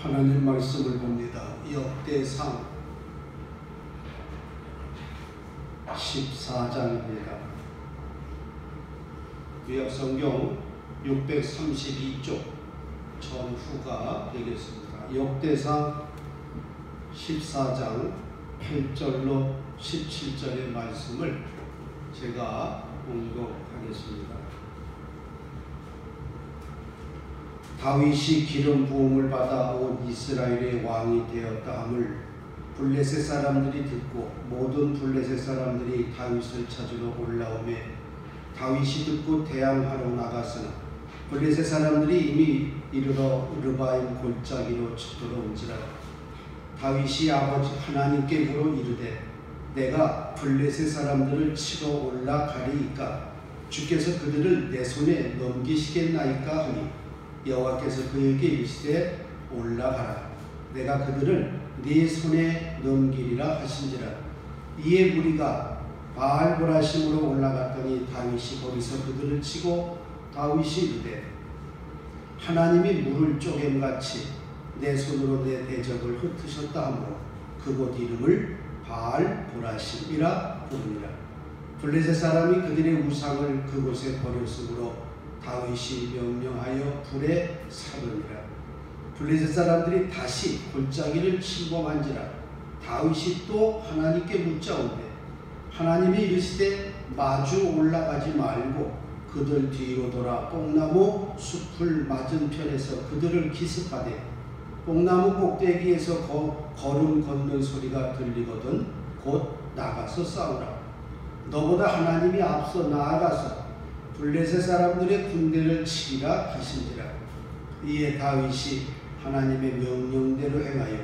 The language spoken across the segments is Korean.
하나님 말씀을 봅니다. 역대상 14장입니다. 구약성경 632쪽 전후가 되겠습니다. 역대상 14장 8절로 17절의 말씀을 제가 봉독하겠습니다. 다윗이 기름 부음을 받아 온 이스라엘의 왕이 되었다 함을 블레셋 사람들이 듣고 모든 블레셋 사람들이 다윗을 찾으러 올라오매 다윗이 듣고 대항하러 나갔으나 블레셋 사람들이 이미 이르러 르바임 골짜기로 쳐들어온지라. 다윗이 아버지 하나님께 물어 이르되 내가 블레셋 사람들을 치러 올라가리이까 주께서 그들을 내 손에 넘기시겠나이까 하니 여호와께서 그에게 이르시되 올라가라. 내가 그들을 네 손에 넘기리라 하신지라. 이에 무리가 바알보라심으로 올라갔더니 다윗이 거기서 그들을 치고 다윗이 이르되 하나님이 물을 쪼개같이 내 손으로 내 대적을 흩으셨다 하므로 그곳 이름을 바알보라심이라 부르니라. 블레셋 사람이 그들의 우상을 그곳에 버렸으므로 다윗이 명령하여 불에 사르니라. 블레셋 사람들이 다시 골짜기를 침범한지라. 다윗이 또 하나님께 묻자오되 하나님이 이르시되 마주 올라가지 말고 그들 뒤로 돌아 뽕나무 숲을 맞은편에서 그들을 기습하되 뽕나무 꼭대기에서 걸음 걷는 소리가 들리거든 곧 나가서 싸우라. 너보다 하나님이 앞서 나아가서 블레셋 사람들의 군대를 치리라 하신지라. 이에 다윗이 하나님의 명령대로 행하여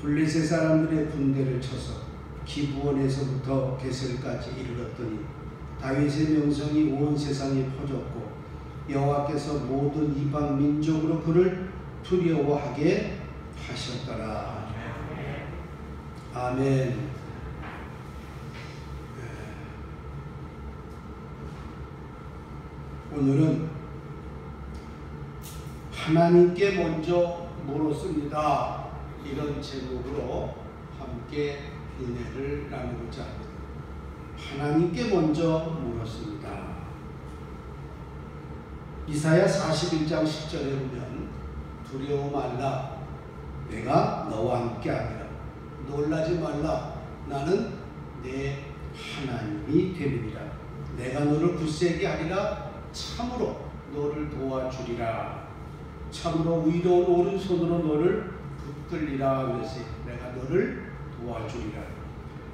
블레셋 사람들의 군대를 쳐서 기브온에서부터 게셀까지 이르렀더니 다윗의 명성이 온 세상에 퍼졌고 여호와께서 모든 이방 민족으로 그를 두려워하게 하셨더라. 아멘. 오늘은 하나님께 먼저 물었습니다. 이런 제목으로 함께 은혜를 나누고자 합니다. 하나님께 먼저 물었습니다. 이사야 41장 10절에 보면 두려워 말라 내가 너와 함께 하리라. 놀라지 말라 나는 내 하나님이 되리라. 내가 너를 굳세게 하리라. 참으로 너를 도와주리라. 참으로 의로운 오른손으로 너를 붙들리라. 그래서 내가 너를 도와주리라.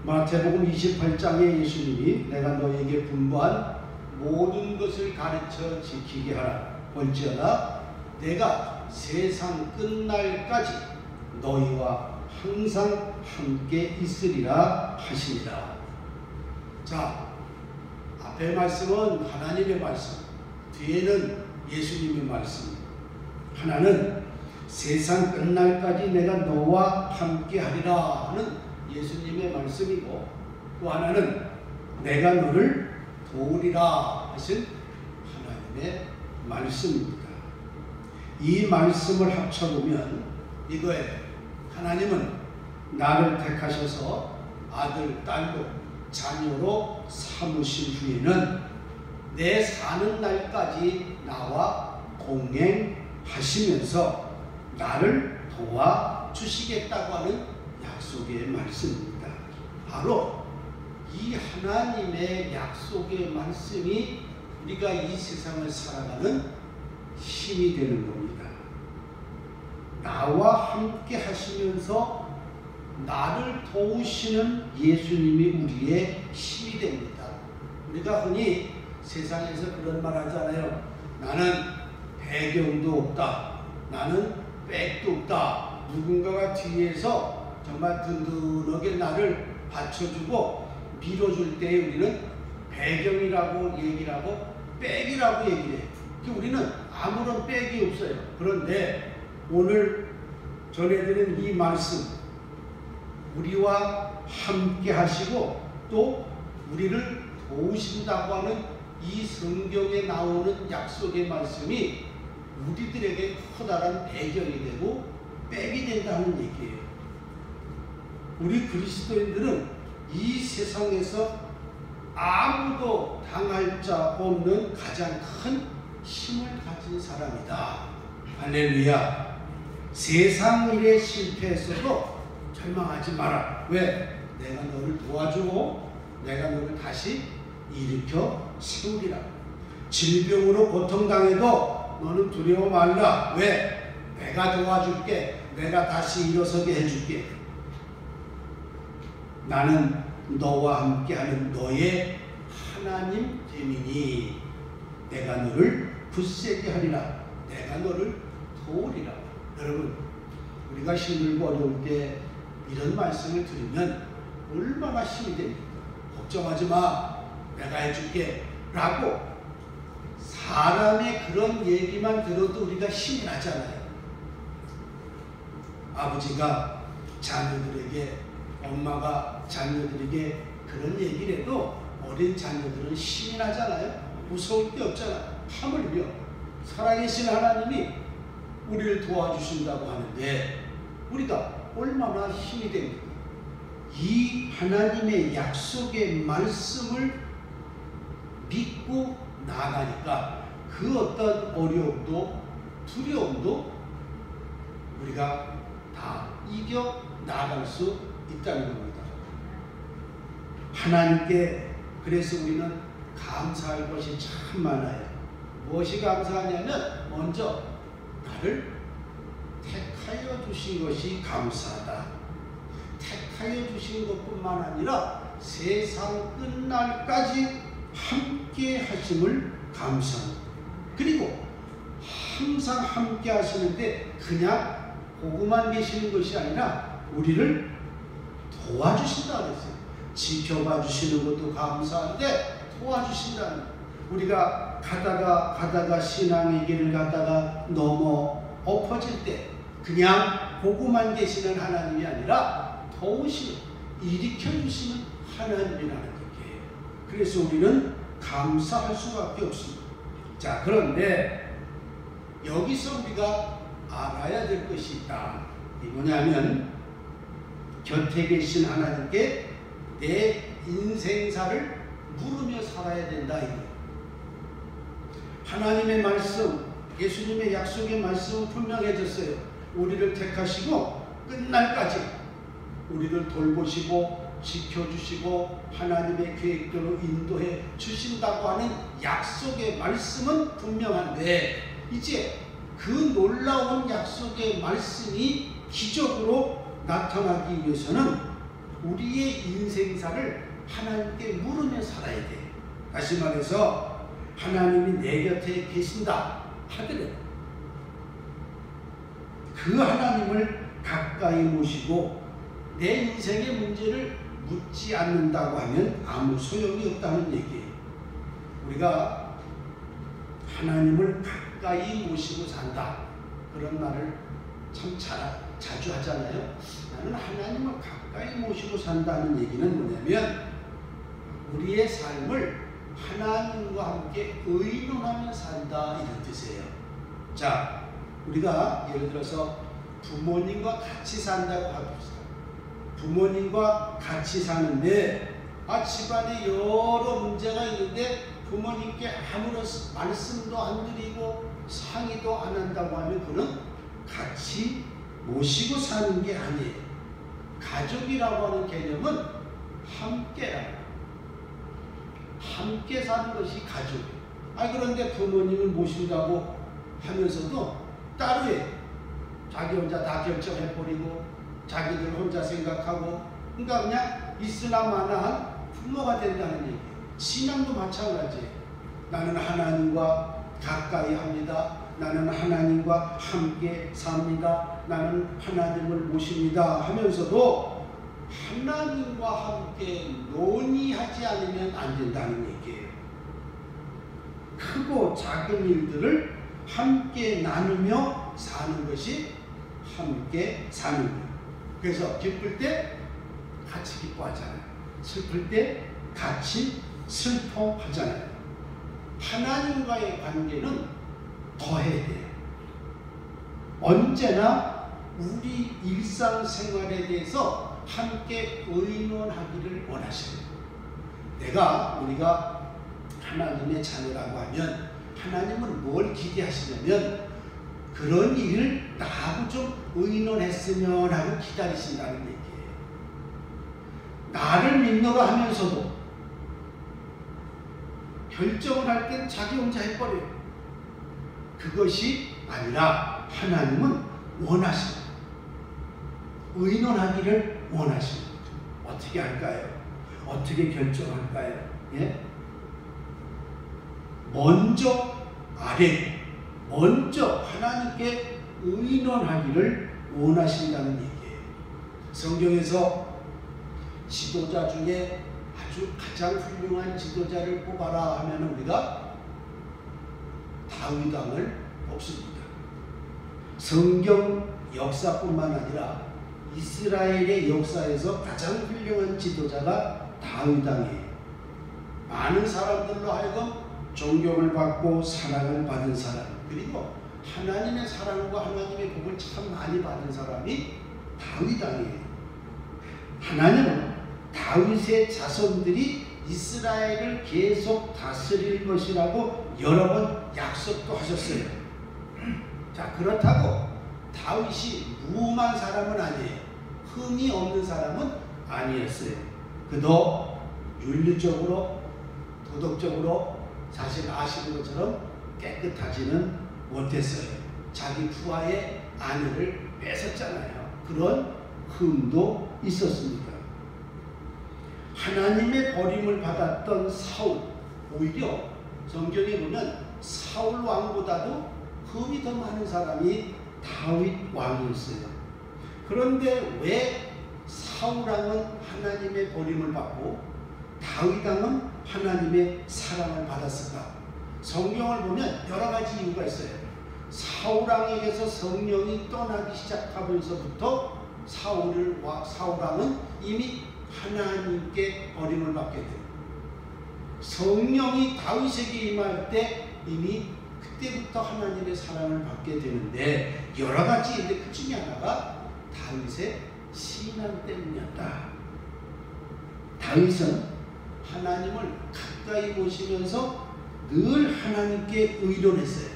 마태복음 28장에 예수님이 내가 너에게 분부한 모든 것을 가르쳐 지키게 하라. 볼지어다 내가 세상 끝날까지 너희와 항상 함께 있으리라 하시니라. 자, 앞의 말씀은 하나님의 말씀, 뒤에는 예수님의 말씀. 하나는 세상 끝날까지 내가 너와 함께 하리라 하는 예수님의 말씀이고, 또 하나는 내가 너를 도우리라 하신 하나님의 말씀입니다. 이 말씀을 합쳐보면 이거예요. 하나님은 나를 택하셔서 아들, 딸로, 자녀로 삼으신 후에는 내 사는 날까지 나와 동행하시면서 나를 도와주시겠다고 하는 약속의 말씀입니다. 바로 이 하나님의 약속의 말씀이 우리가 이 세상을 살아가는 힘이 되는 겁니다. 나와 함께 하시면서 나를 도우시는 예수님이 우리의 힘이 됩니다. 우리가 흔히 세상에서 그런 말 하잖아요. 나는 배경도 없다. 나는 백도 없다. 누군가가 뒤에서 정말 든든하게 나를 받쳐주고 밀어줄 때 우리는 배경이라고 얘기를 하고 백이라고 얘기를 해요. 우리는 아무런 백이 없어요. 그런데 오늘 전해드린 이 말씀, 우리와 함께 하시고 또 우리를 도우신다고 하는 이 성경에 나오는 약속의 말씀이 우리들에게 커다란 배경이 되고 빼게 된다는 얘기예요. 우리 그리스도인들은 이 세상에서 아무도 당할 자 없는 가장 큰 힘을 가진 사람이다. 할렐루야. 세상 일에 실패했어도 절망하지 마라. 왜? 내가 너를 도와주고 내가 너를 다시 일으켜 세우리라. 질병으로 고통당해도 너는 두려워 말라. 왜? 내가 도와줄게. 내가 다시 일어서게 해줄게. 나는 너와 함께하는 너의 하나님 됨이니 내가 너를 굳세게 하리라. 내가 너를 도우리라. 여러분, 우리가 힘들고 어려울 때 이런 말씀을 들으면 얼마나 힘이 됩니까? 걱정하지 마. 내가 해줄게. 라고 사람의 그런 얘기만 들어도 우리가 힘이 나잖아요. 아버지가 자녀들에게, 엄마가 자녀들에게 그런 얘기를 해도 어린 자녀들은 힘이 나잖아요. 무서울 게 없잖아요. 하물며 살아계신 하나님이 우리를 도와주신다고 하는데 우리가 얼마나 힘이 됩니까? 이 하나님의 약속의 말씀을 믿고 나아가니까 그 어떤 어려움도 두려움도 우리가 다 이겨 나아갈 수 있다는 겁니다. 하나님께 그래서 우리는 감사할 것이 참 많아요. 무엇이 감사하냐면 먼저 나를 택하여 주신 것이 감사하다. 택하여 주신 것뿐만 아니라 세상 끝날까지 함께 하심을 감사합니다. 그리고 항상 함께 하시는데 그냥 보고만 계시는 것이 아니라 우리를 도와주신다 그랬어요. 지켜봐 주시는 것도 감사한데 도와주신다는, 우리가 가다가 신앙의 길을 가다가 넘어 엎어질 때 그냥 보고만 계시는 하나님이 아니라 도우시는, 일으켜주시는 하나님이라는 얘기예요. 그래서 우리는 감사할 수밖에 없습니다. 자, 그런데 여기서 우리가 알아야 될 것이 있다. 이 뭐냐면 곁에 계신 하나님께 내 인생사를 물으며 살아야 된다. 이거. 하나님의 말씀, 예수님의 약속의 말씀은 분명해졌어요. 우리를 택하시고 끝날까지 우리를 돌보시고 지켜주시고 하나님의 계획대로 인도해 주신다고 하는 약속의 말씀은 분명한데 이제 그 놀라운 약속의 말씀이 기적으로 나타나기 위해서는 우리의 인생사를 하나님께 물으며 살아야 돼. 다시 말해서 하나님이 내 곁에 계신다 하더라도 그 하나님을 가까이 모시고 내 인생의 문제를 묻지 않는다고 하면 아무 소용이 없다는 얘기예요. 우리가 하나님을 가까이 모시고 산다 그런 말을 참 자주 하잖아요. 나는 하나님을 가까이 모시고 산다는 얘기는 뭐냐면 우리의 삶을 하나님과 함께 의논하며 산다 이런 뜻이에요. 자, 우리가 예를 들어서 부모님과 같이 산다고 합시다. 부모님과 같이 사는데 집안에 여러 문제가 있는데 부모님께 아무런 말씀도 안 드리고 상의도 안 한다고 하면 그는 같이 모시고 사는 게 아니에요. 가족이라고 하는 개념은 함께라고. 함께 사는 것이 가족이에요. 그런데 부모님을 모신다고 하면서도 따로에 자기 혼자 다 결정해버리고 자기들 혼자 생각하고 그러니까 그냥 있으나 마나한 부모가 된다는 얘기예요. 신앙도 마찬가지예요. 나는 하나님과 가까이 합니다. 나는 하나님과 함께 삽니다. 나는 하나님을 모십니다 하면서도 하나님과 함께 논의하지 않으면 안 된다는 얘기예요. 크고 작은 일들을 함께 나누며 사는 것이 함께 사는 거예요. 그래서 기쁠 때 같이 기뻐하잖아요. 슬플 때 같이 슬퍼하잖아요. 하나님과의 관계는 더해야 돼요. 언제나 우리 일상생활에 대해서 함께 의논하기를 원하십니다. 우리가 하나님의 자녀라고 하면 하나님은 뭘 기대하시냐면 그런 일을 나하고 좀 의논했으면 하고 기다리신다는 얘기예요. 나를 믿노라 하면서도 결정을 할 땐 자기 혼자 해버려요. 그것이 아니라 하나님은 원하십니다. 의논하기를 원하십니다. 어떻게 할까요? 어떻게 결정할까요? 예? 먼저 하나님께 의논하기를 원하신다는 얘기예요. 성경에서 지도자 중에 아주 가장 훌륭한 지도자를 뽑아라 하면 우리가 다윗 왕을 뽑습니다. 성경 역사뿐만 아니라 이스라엘의 역사에서 가장 훌륭한 지도자가 다윗 왕이에요. 많은 사람들로 하여금 존경을 받고 사랑을 받은 사람, 그리고 하나님의 사랑과 하나님의 복을 참 많이 받은 사람이 다윗 왕이에요. 하나님은 다윗의 자손들이 이스라엘을 계속 다스릴 것이라고 여러 번 약속도 하셨어요. 자, 그렇다고 다윗이 무음한 사람은 아니에요. 흠이 없는 사람은 아니었어요. 그도 윤리적으로 도덕적으로 사실 아시는 것처럼 깨끗하지는 못했어요. 자기 부하의 아내를 뺏었잖아요. 그런 흠도 있었습니다. 하나님의 버림을 받았던 사울, 오히려 성경에 보면 사울 왕보다도 흠이 더 많은 사람이 다윗 왕이었어요. 그런데 왜 사울 왕은 하나님의 버림을 받고 다윗 왕은 하나님의 사랑을 받았을까? 성경을 보면 여러 가지 이유가 있어요. 사울 왕에게서 성령이 떠나기 시작하면서부터 사울 왕은 이미 하나님께 버림을 받게 돼요. 성령이 다윗에게 임할 때 이미 그때부터 하나님의 사랑을 받게 되는데 여러 가지인데 그 중에 하나가 다윗의 신앙 때문이었다. 다윗은 하나님을 가까이 모시면서 늘 하나님께 의논했어요.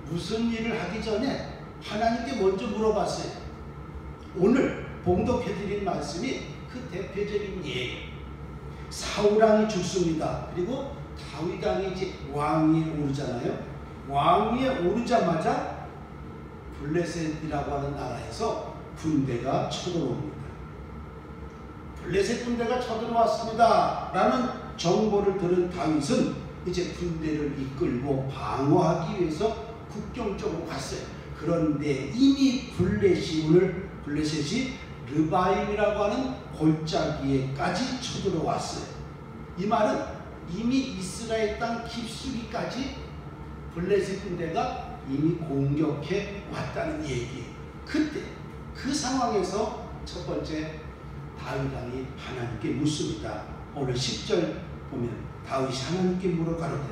무슨 일을 하기 전에 하나님께 먼저 물어봤어요. 오늘 봉독해드린 말씀이 그 대표적인 예예요. 사울 왕이 죽습니다. 그리고 다윗 왕이 이제 왕위에 오르잖아요. 왕위에 오르자마자 블레셋이라고 하는 나라에서 군대가 쳐들어옵니다. 블레셋 군대가 쳐들어왔습니다 라는 정보를 들은 다윗은 이제 군대를 이끌고 방어하기 위해서 국경 쪽으로 갔어요. 그런데 이미 블레셋이 르바임이라고 하는 골짜기에까지 쳐들어왔어요. 이 말은 이미 이스라엘 땅 깊숙이까지 블레셋 군대가 이미 공격해 왔다는 얘기예요. 그때 그 상황에서 첫 번째 다윗 왕이 하나님께 묻습니다. 오늘 10절 보면 다윗이 하나님께 물어 가로되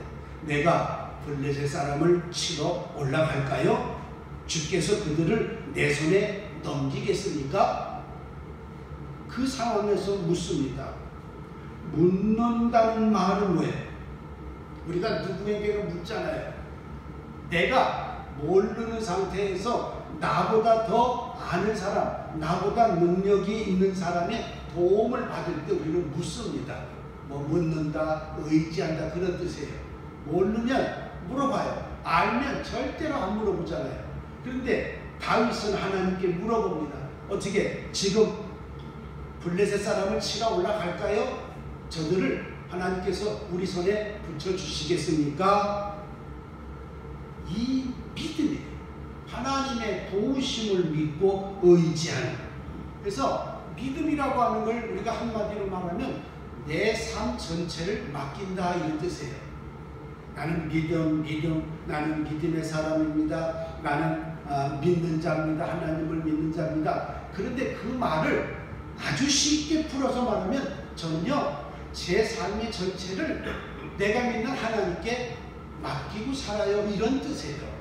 내가 블레셋 사람을 치러 올라갈까요? 주께서 그들을 내 손에 넘기겠습니까? 그 상황에서 묻습니다. 묻는다는 말은 왜? 우리가 누구에게는 묻잖아요. 내가 모르는 상태에서 나보다 더 아는 사람, 나보다 능력이 있는 사람의 도움을 받을 때 우리는 묻습니다. 뭐 묻는다, 의지한다 그런 뜻이에요. 모르면 물어봐요. 알면 절대로 안 물어보잖아요. 그런데 다윗은 하나님께 물어봅니다. 어떻게 지금 블레셋 사람을 치러 올라갈까요? 저들을 하나님께서 우리 손에 붙여주시겠습니까? 이 믿음이 하나님의 도우심을 믿고 의지하는, 그래서 믿음이라고 하는 걸 우리가 한마디로 말하면 내 삶 전체를 맡긴다 이런 뜻이에요. 나는 나는 믿음의 사람입니다. 나는 믿는 자입니다. 하나님을 믿는 자입니다. 그런데 그 말을 아주 쉽게 풀어서 말하면 전혀 제 삶의 전체를 내가 믿는 하나님께 맡기고 살아요 이런 뜻이에요.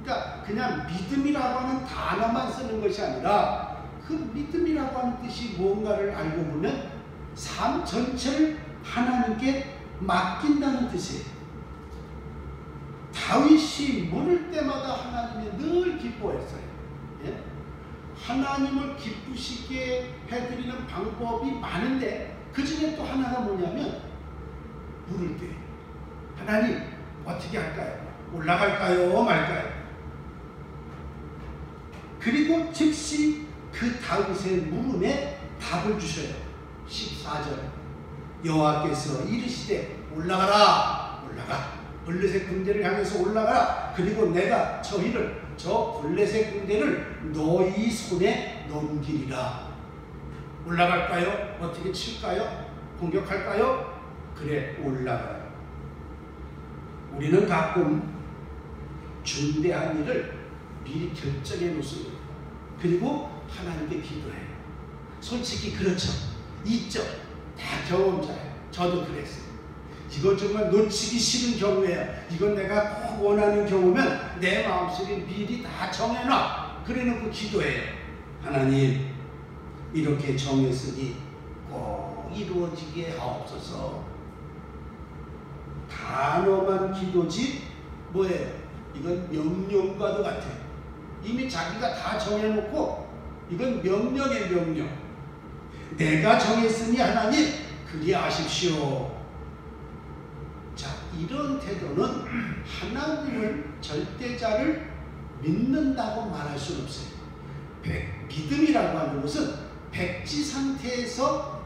그러니까 그냥 믿음이라고 하는 단어만 쓰는 것이 아니라 그 믿음이라고 하는 뜻이 뭔가를 알고 보면 삶 전체를 하나님께 맡긴다는 뜻이에요. 다윗이 물을 때마다 하나님이 늘 기뻐했어요. 예? 하나님을 기쁘시게 해드리는 방법이 많은데 그 중에 또 하나가 뭐냐면 물을 때 하나님 어떻게 할까요? 올라갈까요? 말까요? 그리고 즉시 그 다윗의 물음에 답을 주셔요. 14절 여호와께서 이르시되 올라가라 올라가 블레셋 군대를 향해서 올라가라. 그리고 내가 저 블레셋 군대를 너희 손에 넘기리라. 올라갈까요? 어떻게 칠까요? 공격할까요? 그래 올라가라. 우리는 가끔 중대한 일을 미리 결정해 놓습니다. 그리고 하나님께 기도해요. 솔직히 그렇죠. 있죠. 다 경험자예요. 저도 그랬어요. 이건 정말 놓치기 싫은 경우예요. 이건 내가 꼭 원하는 경우면 내 마음속에 미리 다 정해놔. 그래놓고 기도해요. 하나님 이렇게 정했으니 꼭 이루어지게 하옵소서. 단어만 기도지 뭐예요? 이건 명령과도 같아요. 이미 자기가 다 정해놓고 이건 명령의 명령. 내가 정했으니 하나님 그리하십시오. 자, 이런 태도는 하나님을 절대자를 믿는다고 말할 수는 없어요. 믿음이라고 하는 것은 백지 상태에서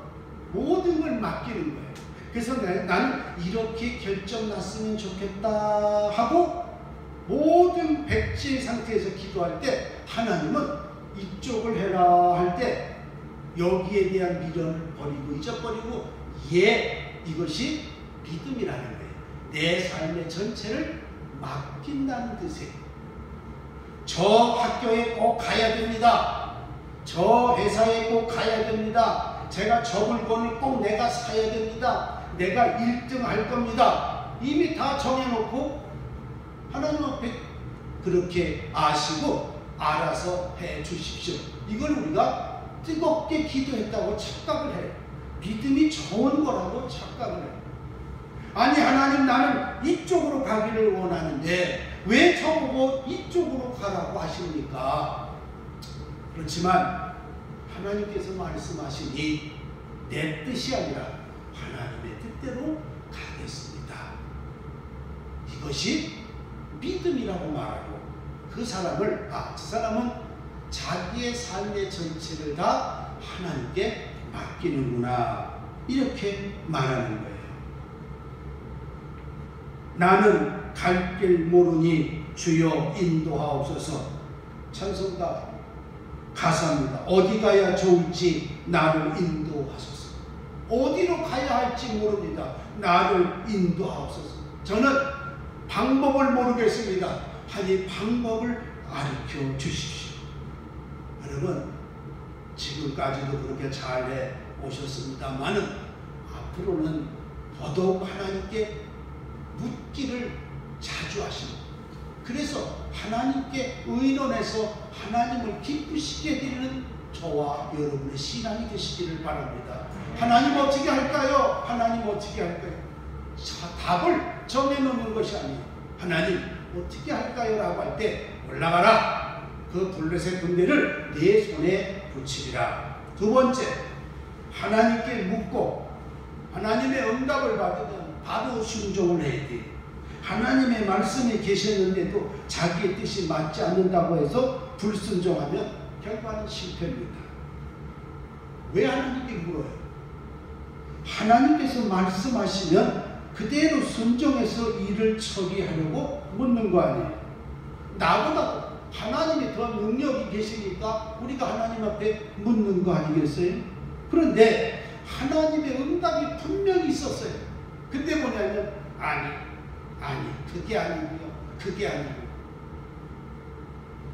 모든 걸 맡기는 거예요. 그래서 나는 이렇게 결정 났으면 좋겠다 하고 모든 백지의 상태에서 기도할 때 하나님은 이쪽을 해라 할 때 여기에 대한 미련을 버리고 잊어버리고 이것이 믿음이라는 거예요. 내 삶의 전체를 맡긴다는 뜻이에요. 저 학교에 꼭 가야 됩니다. 저 회사에 꼭 가야 됩니다. 제가 저 물건을 꼭 내가 사야 됩니다. 내가 1등 할 겁니다. 이미 다 정해놓고 하나님 앞에 그렇게 아시고 알아서 해 주십시오. 이걸 우리가 뜨겁게 기도했다고 착각을 해요. 믿음이 좋은 거라고 착각을 해요. 아니 하나님 나는 이쪽으로 가기를 원하는데 왜 저보고 이쪽으로 가라고 하십니까? 그렇지만 하나님께서 말씀하시니 내 뜻이 아니라 하나님의 뜻대로 가겠습니다. 이것이 믿음이라고 말하고 그 사람을 저 사람은 자기의 삶의 전체를 다 하나님께 맡기는구나 이렇게 말하는 거예요. 나는 갈 길 모르니 주여 인도하옵소서. 찬송가 가사입니다. 어디 가야 좋을지 나를 인도하소서. 어디로 가야 할지 모릅니다. 나를 인도하옵소서. 저는 방법을 모르겠습니다. 하니 방법을 가르쳐 주십시오. 여러분 지금까지도 그렇게 잘해 오셨습니다만은 앞으로는 더더욱 하나님께 묻기를 자주 하시고 그래서 하나님께 의논해서 하나님을 기쁘시게 드리는 저와 여러분의 신앙이 되시기를 바랍니다. 하나님 어떻게 할까요? 하나님 어떻게 할까요? 답을 정해놓는 것이 아니에요. 하나님 어떻게 할까요? 라고 할 때 올라가라. 그 블레셋 군대를 내 손에 붙이리라. 두 번째, 하나님께 묻고 하나님의 응답을 받으면 바로 순종을 해야 돼요. 하나님의 말씀에 계셨는데도 자기의 뜻이 맞지 않는다고 해서 불순종하면 결과는 실패입니다. 왜 하나님께 물어요? 하나님께서 말씀하시면 그대로 순종해서 일을 처리하려고 묻는 거 아니에요. 나보다도 하나님이 더 능력이 계시니까 우리가 하나님 앞에 묻는 거 아니겠어요? 그런데 하나님의 응답이 분명히 있었어요. 근데 뭐냐면 아니 그게 아니고요. 그게 아니고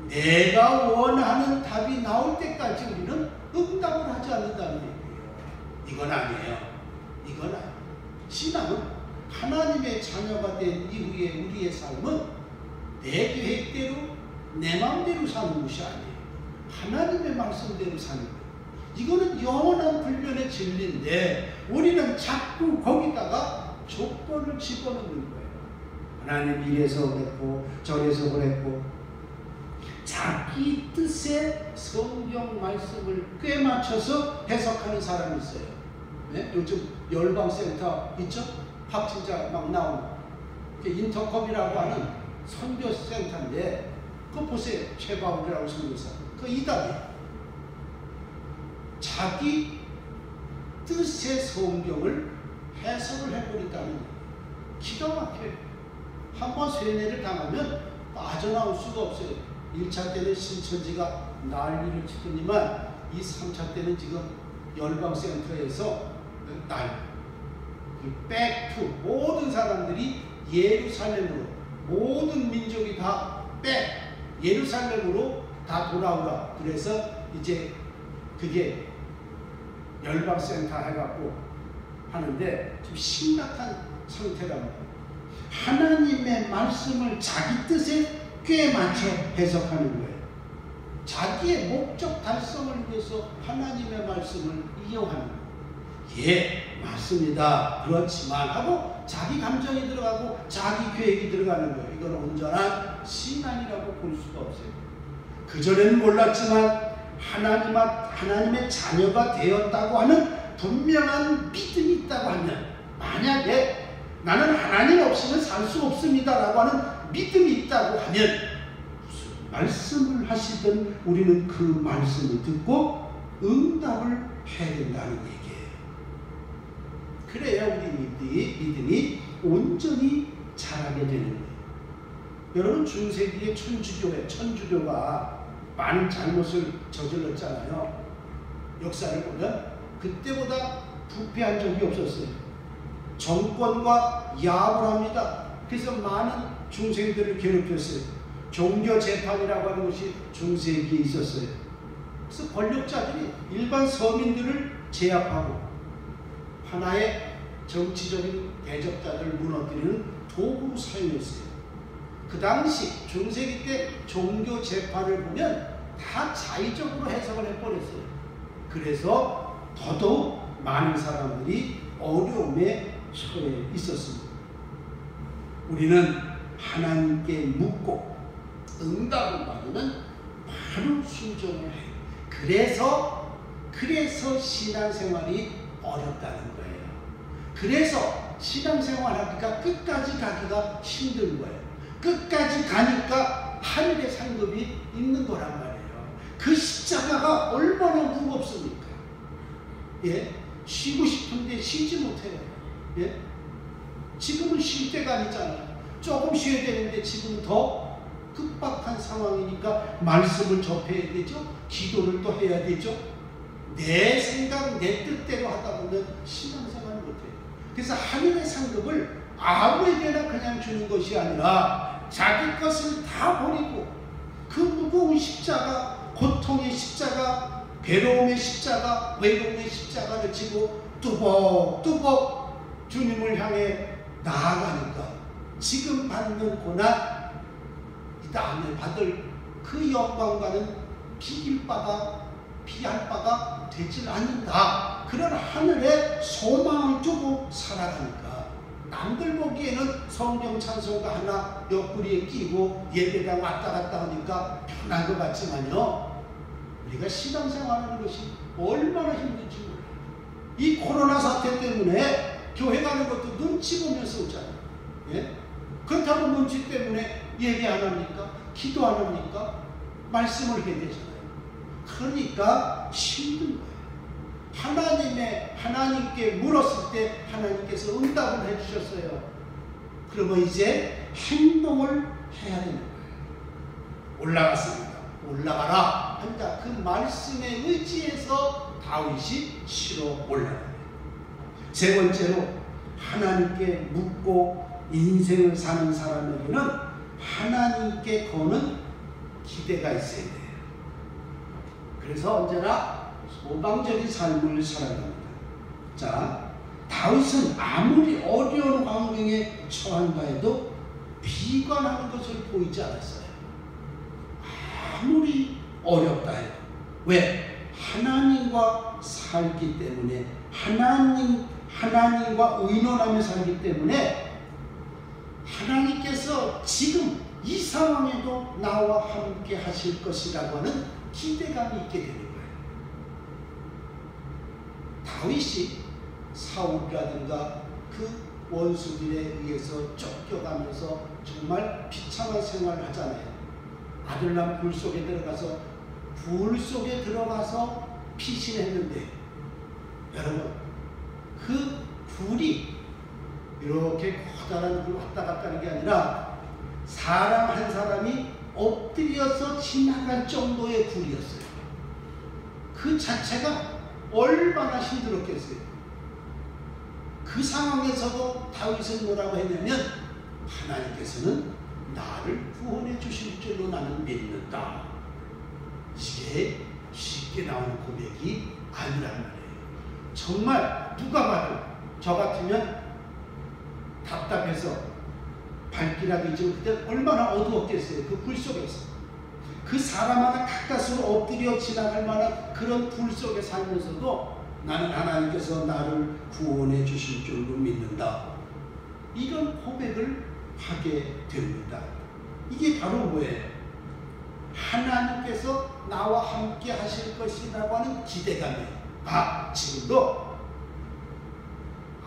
내가 원하는 답이 나올 때까지 우리는 응답을 하지 않는다는 얘기예요. 이건 아니에요. 이건 아니에요. 신앙은 하나님의 자녀가 된 이후에 우리의 삶은 내 계획대로 내 마음대로 사는 것이 아니에요. 하나님의 말씀대로 사는 거예요. 이거는 영원한 불변의 진리인데 우리는 자꾸 거기다가 조건을 집어넣는 거예요. 하나님 이래서 그랬고 저래서 그랬고 자기 뜻에 성경 말씀을 꽤 맞춰서 해석하는 사람이 있어요. 네? 요즘 열방센터 있죠? 확진자 막 나오는 인터컴이라고 하는 선교센터인데 그거 보세요. 최바울이라고 선교사. 그 이답이에요. 자기 뜻의 성경을 해석을 해버린다는 거예요. 기가 막혀요. 한번 세뇌를 당하면 빠져나올 수가 없어요. 1차 때는 신천지가 난리를 치더니만 이 3차 때는 지금 열방센터에서 백투 모든 사람들이 예루살렘으로 모든 민족이 다 예루살렘으로 다 돌아오라. 그래서 이제 그게 열방센터 해갖고 하는데 좀 심각한 상태랍니다. 하나님의 말씀을 자기 뜻에 꽤 맞춰 해석하는 거예요. 자기의 목적 달성을 위해서 하나님의 말씀을 이용하는 거예요. 예, 맞습니다. 그렇지만 하고 자기 감정이 들어가고 자기 계획이 들어가는 거예요. 이건 온전한 신앙이라고 볼 수가 없어요. 그전에는 몰랐지만 하나님의 자녀가 되었다고 하는 분명한 믿음이 있다고 하면 만약에 나는 하나님 없이는 살 수 없습니다 라고 하는 믿음이 있다고 하면 무슨 말씀을 하시든 우리는 그 말씀을 듣고 응답을 해야 된다는 얘기예요. 그래야 우리 믿음이 온전히 자라게 되는 거예요. 여러분 중세기의 천주교가 많은 잘못을 저질렀잖아요. 역사를 보면 그때보다 부패한 적이 없었어요. 정권과 야합을 합니다. 그래서 많은 중생들을 괴롭혔어요. 종교재판이라고 하는 것이 중세기에 있었어요. 그래서 권력자들이 일반 서민들을 제압하고 하나의 정치적인 대적자들을 무너뜨리는 도구로 사용했어요. 그 당시 중세기 때 종교 재판을 보면 다 자의적으로 해석을 해버렸어요. 그래서 더더욱 많은 사람들이 어려움에 처해 있었습니다. 우리는 하나님께 묻고 응답을 받으면 바로 순종을 해요. 그래서 신앙생활이 어렵다는 거예요. 그래서 신앙생활하기가 끝까지 가기가 힘든 거예요. 끝까지 가니까 하늘의 상급이 있는 거란 말이에요. 그 십자가가 얼마나 무겁습니까? 예? 쉬고 싶은데 쉬지 못해요. 예? 지금은 쉴 때가 아니잖아요. 조금 쉬어야 되는데 지금은 더 급박한 상황이니까 말씀을 접해야 되죠. 기도를 또 해야 되죠. 내 생각, 내 뜻대로 하다 보면 신앙생활을 못해요. 그래서 하늘의 상급을 아무에게나 그냥 주는 것이 아니라 자기 것을 다 버리고 그 무거운 십자가, 고통의 십자가, 괴로움의 십자가, 외로움의 십자가를 지고 뚜벅뚜벅 주님을 향해 나아가니까 지금 받는 고난, 이 다음에 받을 그 영광과는 비길 바가 비할 바가 되질 않는다. 그런 하늘에 소망을 두고 살아가니까 남들 보기에는 성경 찬송가 하나 옆구리에 끼고 예배당 왔다 갔다 하니까 편한 것 같지만요, 우리가 신앙생활하는 것이 얼마나 힘든지 몰라요. 이 코로나 사태 때문에 교회 가는 것도 눈치 보면서 오잖아요. 예? 그렇다고 눈치 때문에 예배 안 합니까? 기도 안 합니까? 말씀을 해야 되잖아요. 그러니까 힘든 거예요. 하나님께 물었을 때 하나님께서 응답을 해주셨어요. 그러면 이제 행동을 해야 되는 거예요. 올라갔습니다. 올라가라 한다. 그 말씀에 의지해서 다윗이 치러 올라가요. 세 번째로 하나님께 묻고 인생을 사는 사람에게는 하나님께 거는 기대가 있어야 돼요. 그래서 언제나 소망적인 삶을 살아갑니다. 자, 다윗은 아무리 어려운 환경에 처한다 해도 비관하는 것을 보이지 않았어요. 아무리 어렵다 해도 왜? 하나님과 살기 때문에 하나님과 의논하며 살기 때문에 하나님께서 지금 이 상황에도 나와 함께 하실 것이라고 하는 기대감이 있게 되는 거예요. 다윗이 사울이라든가 그 원수들에 의해서 쫓겨가면서 정말 비참한 생활을 하잖아요. 아들람 불 속에 들어가서 피신했는데 여러분 그 불이 이렇게 커다란 불 왔다 갔다 하는 게 아니라 사람 한 사람이 엎드려서 지나갈 정도의 불이었어요. 그 자체가 얼마나 힘들었겠어요. 그 상황에서도 다윗은 뭐라고 했냐면 하나님께서는 나를 구원해 주실 줄로 나는 믿는다. 이게 쉽게 나오는 고백이 아니란 말이에요. 정말 누가 봐도 저 같으면 답답해서 발기라도 잊으면 그때 얼마나 어두웠겠어요. 그 불 속에서 그 사람 하나 가까스로 엎드려 지나갈 만한 그런 불 속에 살면서도 나는 하나님께서 나를 구원해 주실 줄로 믿는다. 이런 고백을 하게 됩니다. 이게 바로 뭐예요? 하나님께서 나와 함께 하실 것이라고 하는 기대감이에요. 지금도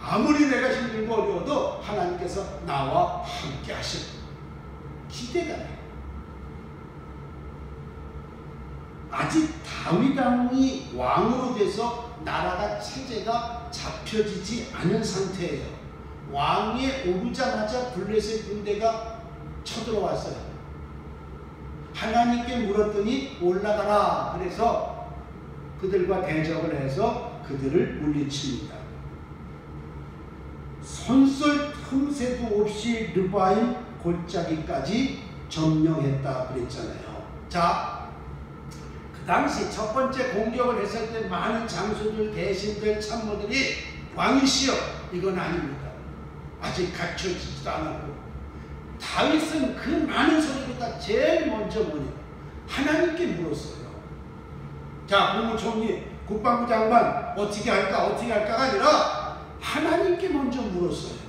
아무리 내가 힘들고 어려워도 하나님께서 나와 함께 하실 기대감이에요. 아직 다윗 왕이 왕으로 돼서 나라가 체제가 잡혀지지 않은 상태예요. 왕위에 오르자마자 블레셋 군대가 쳐들어왔어요. 하나님께 물었더니 올라가라. 그래서 그들과 대적을 해서 그들을 물리칩니다. 손쓸 틈새도 없이 르바임 골짜기까지 점령했다 그랬잖아요. 자, 그 당시 첫 번째 공격을 했을 때 많은 장수들, 대신들, 참모들이 왕이시여 이건 아닙니다. 아직 갖춰지지도 않았고 다윗은 그 많은 소리보다 제일 먼저 뭐냐? 하나님께 물었어요. 자, 국무총리, 국방부 장관 어떻게 할까가 아니라 하나님께 먼저 물었어요.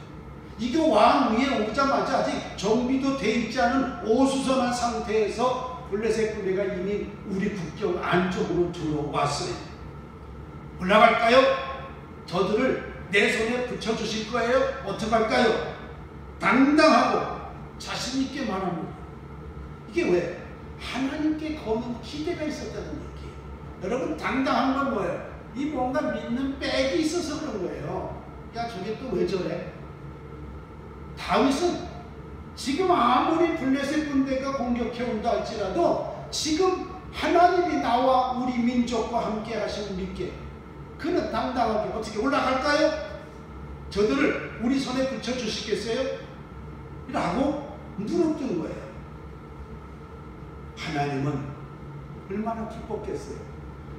이게 왕 위에 오자마자 아직 정비도 돼 있지 않은 오수선한 상태에서 블레셋 군대가 이미 우리 국경 안쪽으로 들어왔어요. 올라갈까요? 저들을 내 손에 붙여주실 거예요? 어떡할까요? 당당하고 자신있게 말합니다. 이게 왜? 하나님께 거는 기대가 있었다는 얘기예요. 여러분, 당당한 건 뭐예요? 이 뭔가 믿는 백이 있어서 그런 거예요. 야, 저게 또 왜 저래? 다윗은 지금 아무리 블레셋 군대가 공격해 온다 할지라도 지금 하나님이 나와 우리 민족과 함께 하시는 믿게 그는 당당하게 어떻게 올라갈까요? 저들을 우리 손에 붙여주시겠어요? 라고 물었던 거예요. 하나님은 얼마나 기뻤겠어요.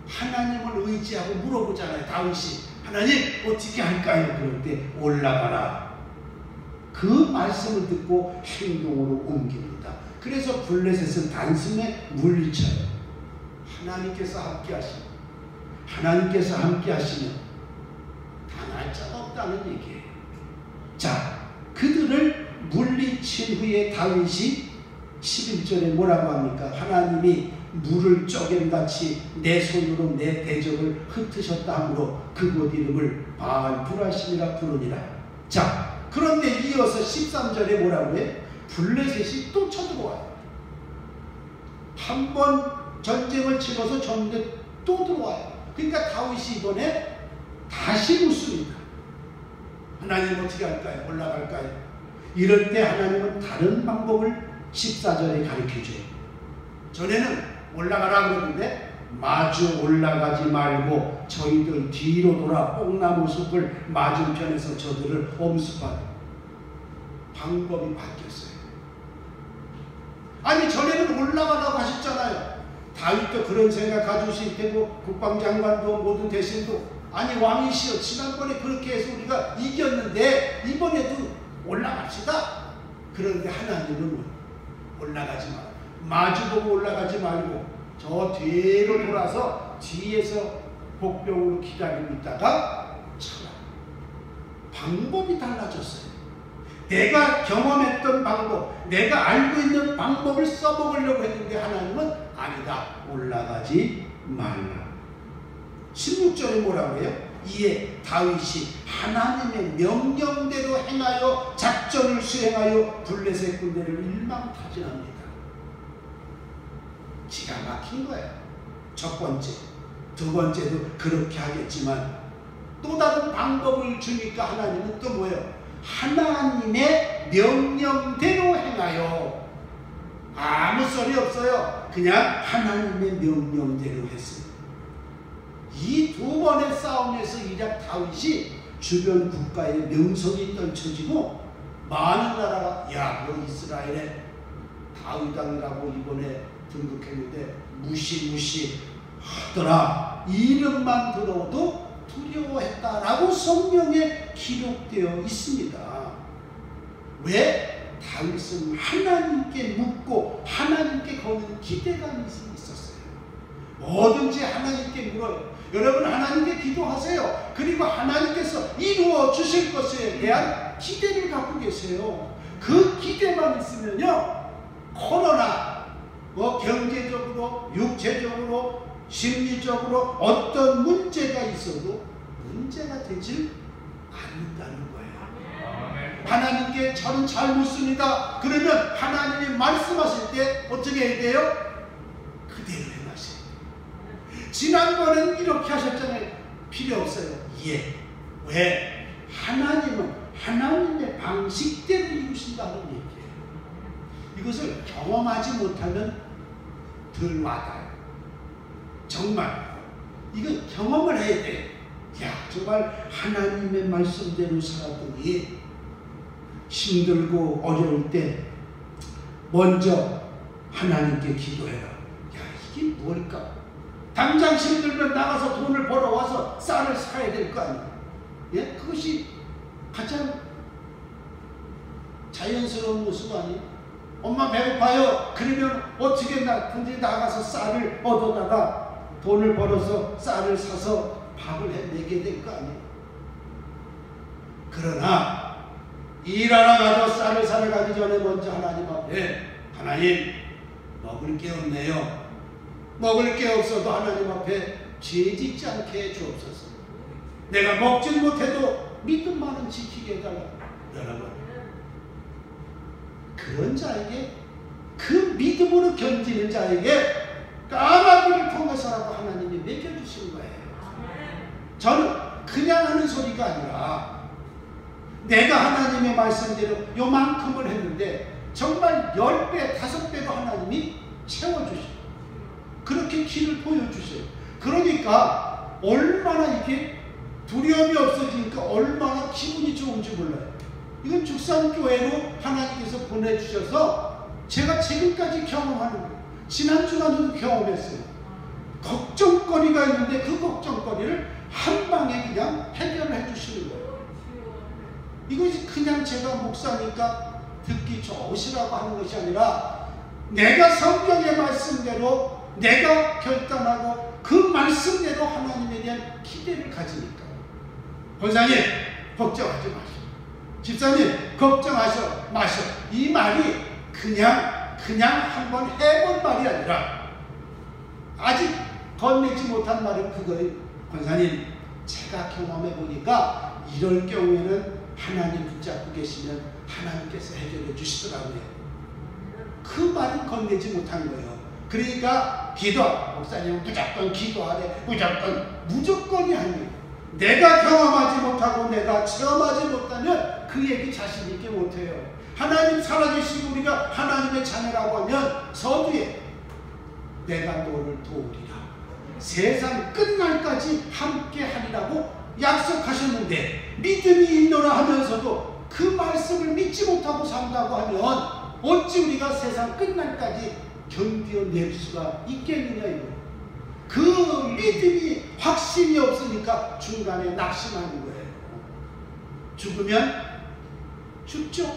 하나님을 의지하고 물어보잖아요. 다윗이 하나님 어떻게 할까요? 그럴 때 올라가라. 그 말씀을 듣고 행동으로 옮깁니다. 그래서 블레셋은 단숨에 물리쳐요. 하나님께서 함께 하시면 당할 자가 없다는 얘기예요. 자, 그들을 물리친 후에 다윗이 11절에 뭐라고 합니까? 하나님이 물을 쪼개같이 내 손으로 내 대적을 흩으셨다 하므로 그곳 이름을 바알브라심이라 부르니라. 자, 그런데 이어서 13절에 뭐라고 해요? 블레셋이 또 쳐들어와요. 한 번 전쟁을 치러서 졌는데 또 들어와요. 그러니까 다윗이 이번에 다시 묻습니다. 하나님 어떻게 할까요? 올라갈까요? 이럴 때 하나님은 다른 방법을 14절에 가르쳐줘요. 전에는 올라가라 그러는데 마주 올라가지 말고 저희들 뒤로 돌아 뽕나무 숲을 맞은편에서 저들을 엄습하는 방법이 바뀌었어요. 아니, 전에는 올라가라고 하셨잖아요. 다윗도 그런 생각 가지고 있을 테고 국방장관도 모든 대신도 아니 왕이시여 지난번에 그렇게 해서 우리가 이겼는데 이번에도 올라갑시다. 그런데 하나님은 올라가지 마라. 마주보고 올라가지 말고 저 뒤로 돌아서 뒤에서 복병으로 기다리고 있다가 쳐라. 방법이 달라졌어요. 내가 경험했던 방법, 내가 알고 있는 방법을 써먹으려고 했는데 하나님은 아니다. 올라가지 말라. 16절에 뭐라고 해요? 이에 다윗이 하나님의 명령대로 행하여 작전을 수행하여 블레셋 군대를 일망타진합니다. 기가 막힌 거예요. 첫 번째, 두 번째도 그렇게 하겠지만 또 다른 방법을 주니까 하나님은 또 뭐예요? 하나님의 명령대로 행하여. 아무 소리 없어요. 그냥 하나님의 명령대로 했어요. 이 두 번의 싸움에서 이제 다윗이 주변 국가에 명성이 떨쳐지고 많은 나라가 야, 너 이스라엘에 다윗 왕이라고 이번에 등극했는데 무시하더라. 이름만 들어도 두려워했다라고 성경에 기록되어 있습니다. 왜? 다윗은 하나님께 묻고 하나님께 거는 기대감이 있었어요. 뭐든지 하나님께 물어요. 여러분 하나님께 기도하세요. 그리고 하나님께서 이루어 주실 것에 대한 기대를 갖고 계세요. 그 기대만 있으면요, 코로나 경제적으로 육체적으로 심리적으로 어떤 문제가 있어도 문제가 되질 않는다는 거예요. 하나님께 저는 잘 묻습니다. 그러면 하나님이 말씀하실 때 어떻게 해야 돼요? 그대로 행하세요. 지난번엔 이렇게 하셨잖아요. 필요 없어요. 예. 왜? 하나님은 하나님의 방식대로 이루신다는 얘기예요. 이것을 경험하지 못하면 덜 와닿아요. 정말 이건 경험을 해야 돼. 야, 정말 하나님의 말씀대로 살았더니 힘들고 어려울 때 먼저 하나님께 기도해라. 야, 이게 뭘까? 당장 힘들면 나가서 돈을 벌어와서 쌀을 사야 될 거 아니에요. 예? 그것이 가장 자연스러운 모습 아니에요? 엄마 배고파요. 그러면 어떻게 나가서 쌀을 얻어다가 돈을 벌어서 쌀을 사서 밥을 해내게 될 거 아니에요? 그러나 일하러 가서 쌀을 사러 가기 전에 먼저 하나님 앞에 하나님 먹을 게 없네요. 먹을 게 없어도 하나님 앞에 죄짓지 않게 해 주옵소서. 내가 먹질 못해도 믿음만은 지키게 해달라. 여러분, 그런 자에게, 그 믿음으로 견디는 자에게 까마귀를 통해서라도 하나님이 먹여주시는 거예요. 저는 그냥 하는 소리가 아니라 내가 하나님의 말씀대로 요만큼을 했는데 정말 10배, 5배로 하나님이 채워주시고 그렇게 길을 보여주세요. 그러니까 얼마나 이게 두려움이 없어지니까 얼마나 기분이 좋은지 몰라요. 이건 죽산교회로 하나님께서 보내주셔서 제가 지금까지 경험하는 거예요. 지난주간에도 경험했어요. 걱정거리가 있는데 그 걱정거리를 한 방에 그냥 해결해 주시는 거예요. 이것이 그냥 제가 목사니까 듣기 좋으시라고 하는 것이 아니라 내가 성경의 말씀대로 내가 결단하고 그 말씀대로 하나님에 대한 기대를 가지니까. 권사님 걱정하지 마시오. 집사님 걱정하셔 마셔. 이 말이 그냥 한번 해본 말이 아니라 아직 건네지 못한 말은 그거예요. 권사님 제가 경험해 보니까 이럴 경우에는 하나님 붙잡고 계시면 하나님께서 해결해 주시더라고요. 그 말은 건네지 못한 거예요. 그러니까 목사님은 무조건 기도하래. 무조건이 아니에요. 내가 경험하지 못하고 내가 체험하지 못하면 그 얘기 자신 있게 못해요. 하나님 살아계시고 우리가 하나님의 자녀라고 하면 서두에 내가 너를 도우리라. 세상 끝날까지 함께 하리라고 약속하셨는데 믿음이 있노라 하면서도 그 말씀을 믿지 못하고 산다고 하면 어찌 우리가 세상 끝날까지 견뎌낼 수가 있겠느냐 이거. 그 믿음이 확신이 없으니까 중간에 낙심하는 거예요. 죽으면 죽죠.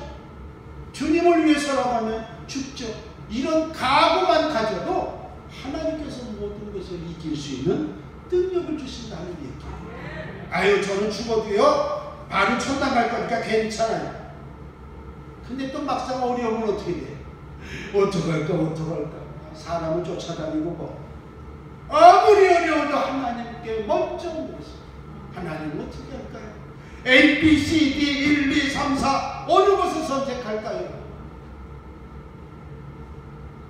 주님을 위해서라고 하면 죽죠. 이런 각오만 가져도 하나님께서 모든 것을 이길 수 있는 능력을 주신다는 얘기예요. 아유, 저는 죽어도요 바로 천당 갈 거니까 괜찮아요. 근데 또 막상 어려우면 어떻게 돼? 어떡할까? 사람을 쫓아다니고 뭐 아무리 어려워도 하나님께 먼저 물으세요. 하나님 어떻게 할까요? A, B, C, D, 1, 2, 3, 4 어느 것을 선택할까요?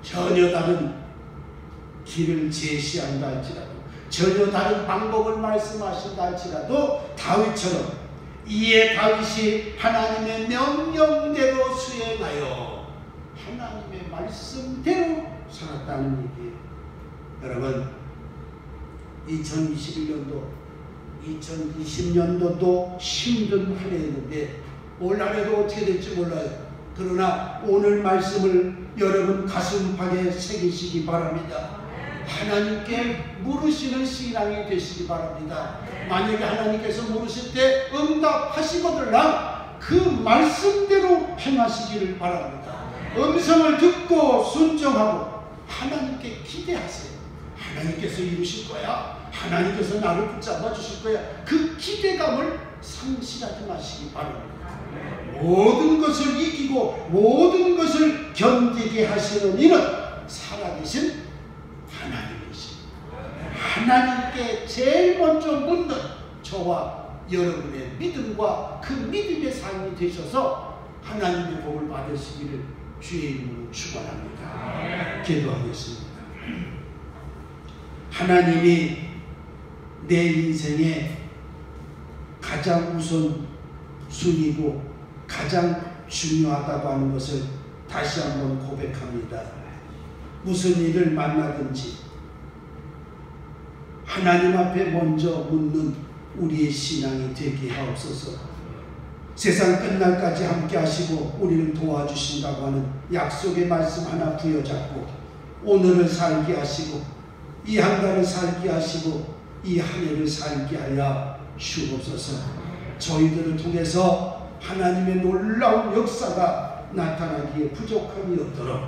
전혀 다른 길을 제시한다 할지라도, 전혀 다른 방법을 말씀하신다 할지라도 다윗처럼 이에 다윗이 하나님의 명령대로 수행하여 하나님의 말씀대로 살았다는 얘기예요. 여러분, 2021년도 2020년도도 힘든 한 해였는데 올 한해도 어떻게 될지 몰라요. 그러나 오늘 말씀을 여러분 가슴팍에 새기시기 바랍니다. 하나님께 물으시는 신앙이 되시기 바랍니다. 만약에 하나님께서 물으실 때 응답하시거들랑 그 말씀대로 행하시기를 바랍니다. 음성을 듣고 순종하고 하나님께 기대하세요. 하나님께서 이루실 거야. 하나님께서 나를 붙잡아 주실 거야. 그 기대감을 상실하지 마시기 바랍니다. 모든 것을 이기고 모든 것을 견디게 하시는 이는 살아계신 하나님이십니다. 하나님께 제일 먼저 묻는 저와 여러분의 믿음과 그 믿음의 삶이 되셔서 하나님의 복을 받으시기를 주의 이름으로 축원합니다. 기도하겠습니다. 하나님이 내 인생에 가장 우선순위고 가장 중요하다고 하는 것을 다시 한번 고백합니다. 무슨 일을 만나든지 하나님 앞에 먼저 묻는 우리의 신앙이 되게 하옵소서. 세상 끝날까지 함께 하시고 우리를 도와주신다고 하는 약속의 말씀 하나 부여잡고 오늘을 살게 하시고 이 한 달을 살게 하시고 이 한 해를 살게 하여 주옵소서. 저희들을 통해서 하나님의 놀라운 역사가 나타나기에 부족함이 없도록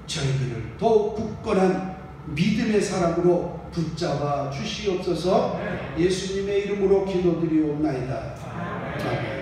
저희들을 더욱 굳건한 믿음의 사람으로 붙잡아 주시옵소서. 예수님의 이름으로 기도드리옵나이다. 아멘.